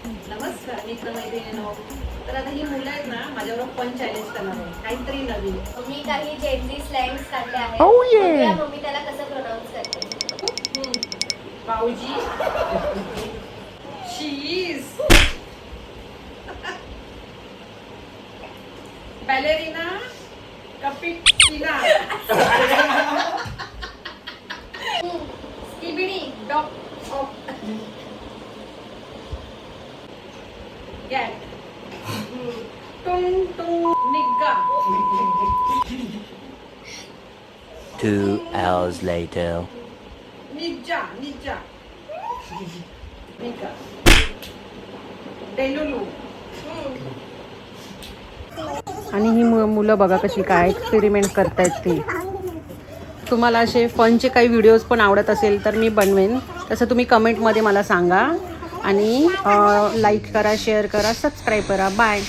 नमस्कार मित्रमैत्रिणींनो. तर आता ही मुलं आहेत ना माझ्याबरोबर पण चॅलेंज करणार आहे काहीतरी नवीन. मी काही जेनझी स्लँग्स काढले आहेत. Oh, yeah. बघूया मम्मी त्याला कसं प्रोनाऊन्स करते. भाऊजी चीज बॅलेरिना कपिटिना स्किबिडी डॉग गॅट टुंग टुंग निग्गा 2 hours later. निज्जा निज्जा निग्गा डेलुलू. आणि ही मुलं बघा कशी काय एक्सपेरिमेंट करतायत ती. तुम्हाला असे फनचे काही व्हिडिओज पण आवडत असेल तर मी बनवेन. तसं तुम्ही कमेंटमध्ये मला सांगा. आणि लाईक करा, शेअर करा, सबस्क्राईब करा. बाय.